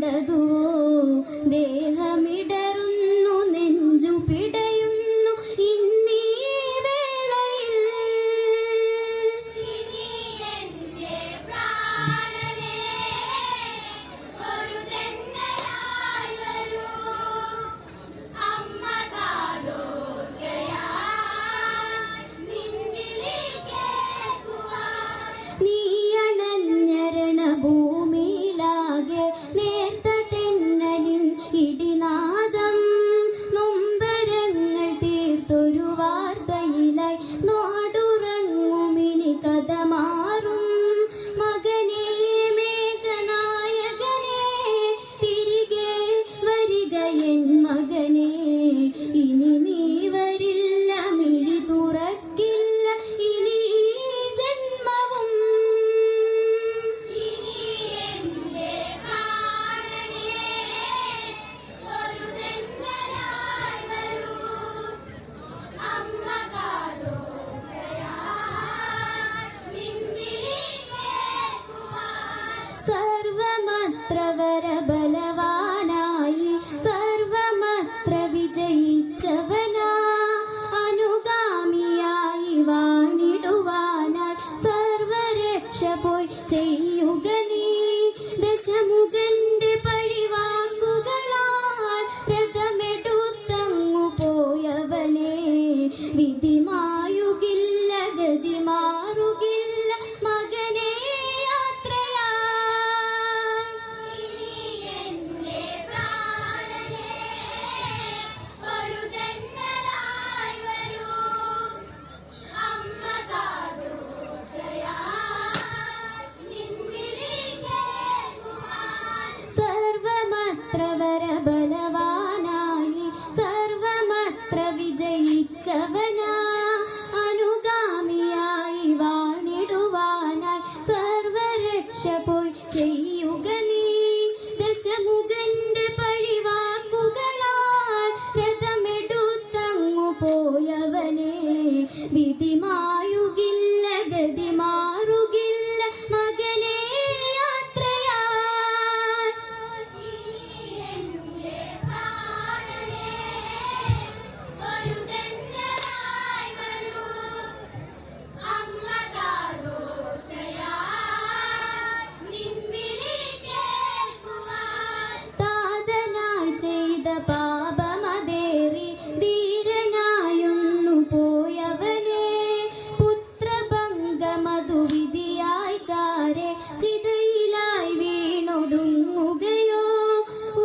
കണ്ടതുവോ ദേഹമിടറുന്നു നെഞ്ചു പിടയുന്നു ഇന്നീ വേളയിൽ നീയണഞ്ഞരണ ഭൂമിയിലാകെ നേർത്ത തെന്നലിൻ ഇടിനാദം നൊമ്പരങ്ങൾ തീർത്തൊരു വാർത്തയിലായി നാടുറങ്ങുമിനി കഥ മാറും മകനേ മേഘനായകനേ തിരികെ വരിക എൻ മകനേ ഇനി നീ വരില്ല മിഴി തുറക്കില്ല ഇനി ഈ ജന്മവും സർവമത്ര വരബലവാനായി സർവമത്ര വിജയിച്ചവനാ അനുഗാമിയായി വാണിടുവാനായി സർവരക്ഷ പോയി ചെയ്യുക നീ ദശമുഖന്റെ പഴിവാക്കുകളാൽ രഥമെടുത്തങ്ങു പോയവനെ വിധി മായുകില്ല ഗതി മാറുകില്ല മകനേ സർവമത്ര വരബലവാനായി സർവമത്ര വിജയിച്ചവനാ അനുഗാമിയായി വാണിടുവാനായി സർവരക്ഷ പോയി ചെയ്യുക നീ ദശമുഖന്റെ പഴിവാക്കുകളാൽ രഥമെടുത്തങ്ങു പോയവനെ വിധി മായുകില്ല ഗതി മാറുകില്ല മകനേ താതനായി ചെയ്ത പാപമതേറി ധീരനായൊന്നു പോയവനെ പുത്രഭംഗമതു വിധിയായി ചാരെ ചിതയിലായി വീണൊടുങ്ങുകയോ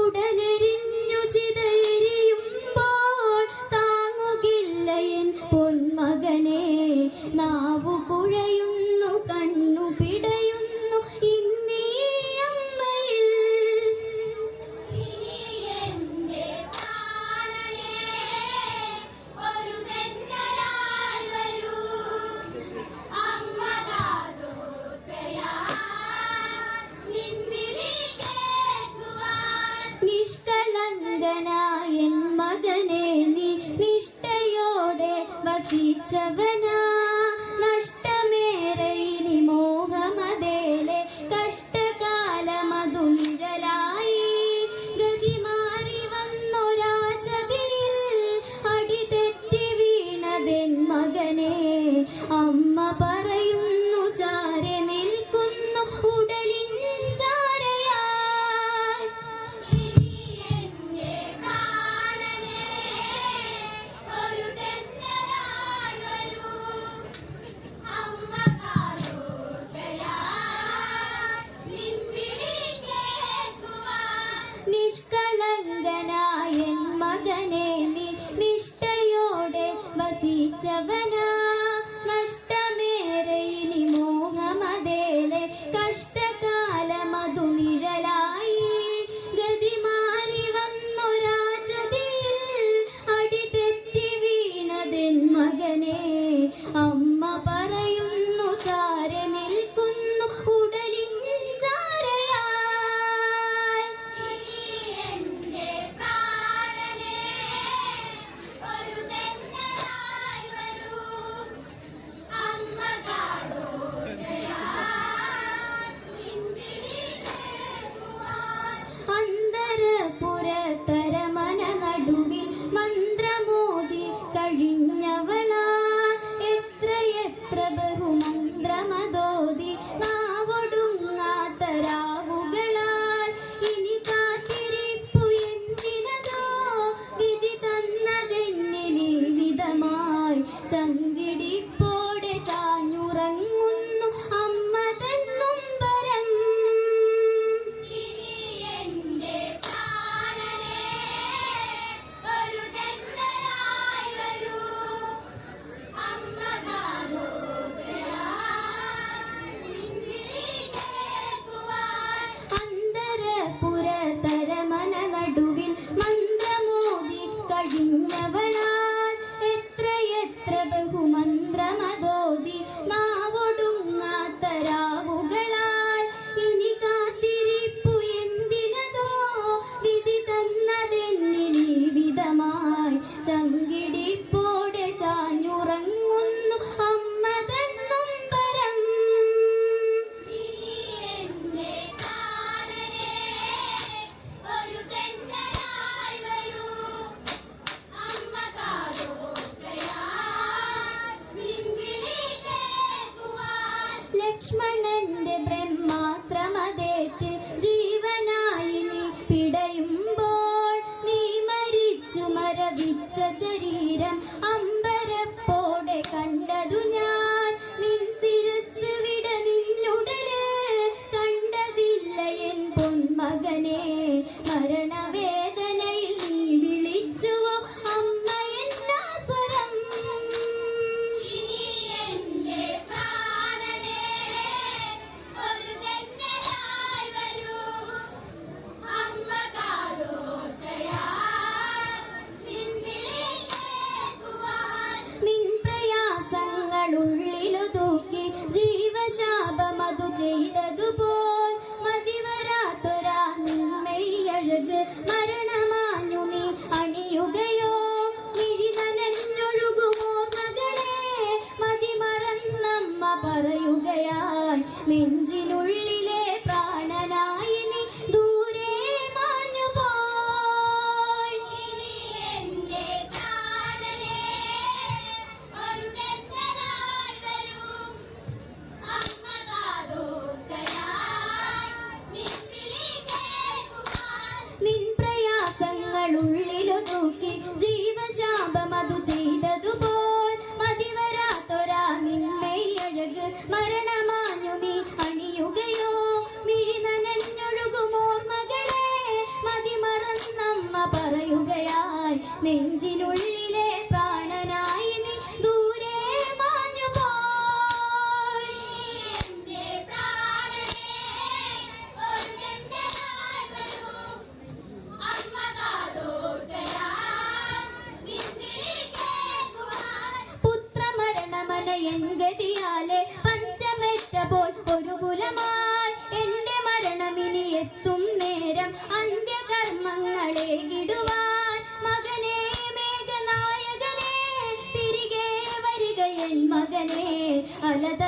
ഉടലെരിഞ്ഞു ചിതയെരിയുമ്പോൾ താങ്ങുകില്ല എൻ പൊന്മകനെ നാവു കുഴയുന്നു കണ്ണു പിടയുന്നു ഇന്നീ അമ്മയിൽ നിഷ്കളങ്കനായ എൻ മകനെ നീ നിഷ്ഠയോടെ വസിച്ചവനാ നഷ്ടമേറെ ഇനി മോഹമതേലെ കഷ്ടകാലമതു നിഴലായി ഗതി മാറി വന്നൊരാചതിയിൽ അടിതെറ്റി വീണതെൻ മകനെ അമ്മ പറയുന്നു ചാരെ നിൽക്കുന്നു ഉടലിൻ ചാരയായി നിഷ്കളങ്കനായ എൻ മകനെ നീ നിഷ്ഠയോടെ വസിച്ചവനാ നഷ്ടമേറെ ഇനി മോഹമതേലെ കഷ്ടകാലമതു നിഴലായി ഗതി മാറി വന്നൊരാചതിയിൽ അടിതെറ്റി വീണതെൻ മകനെ അമ്മ പറയുന്നു ചാരെ നിൽക്കുന്നു ഉടലിൻ ചാരയായി ഒരു തെന്നലായി വരൂ ശിരം അമ്പരപ്പോടെ കണ്ടതു ഞാൻ നിൻ ശിരസ് വിട നിന്നുടല് കണ്ടതില്ല എൻ പൊന്മകനെ മരണവേദനയിൽ നീ വിളിച്ചുവോ അമ്മ എന്നാ സ്വരം നിൻ പ്രയാസങ്ങളുള്ളിലു തൂക്കി ജീവശാപമതു ചെയ്തതുപോൽ മതിവരാത്തൊരാ നിന്മയഴക് മരണമാഞ്ഞു നീ അണിയുകയോ മിഴി നനഞ്ഞൊഴുകുമോർമകളെ മതിമറന്നമ്മ പറയുകയായി നെഞ്ചിനുള്ളിലെ പ്രാണനായി നീ ദൂരെ മാഞ്ഞു പോയി നിൻ പ്രയാസങ്ങളുള്ളിലു തൂക്കി ജീവശാപമതു ചെയ്തതുപോൽ മതിവരാത്തൊരാ നിന്മയഴക് മരണമാഞ്ഞു നീ അണിയുകയോ മിഴി നനഞ്ഞൊഴുകുമോർമകളെ മതിമറന്നമ്മ പറയുകയായി നെഞ്ചിനുള്ളിലെ പ്രാണനായി നീ ദൂരെ മാഞ്ഞു പോയി പുത്രമരണമനയൻ ഗതിയാലെ പഞ്ചമേറ്റപ്പോൾ ഒരു കുലമായി എന്റെ മരണമിനി എത്തും നേരം അന്ത്യകർമ്മങ്ങളെ കിടുവാൻ മകനെ മേഘനായകനെ തിരികെ വരിക എൻ മകനെ അലത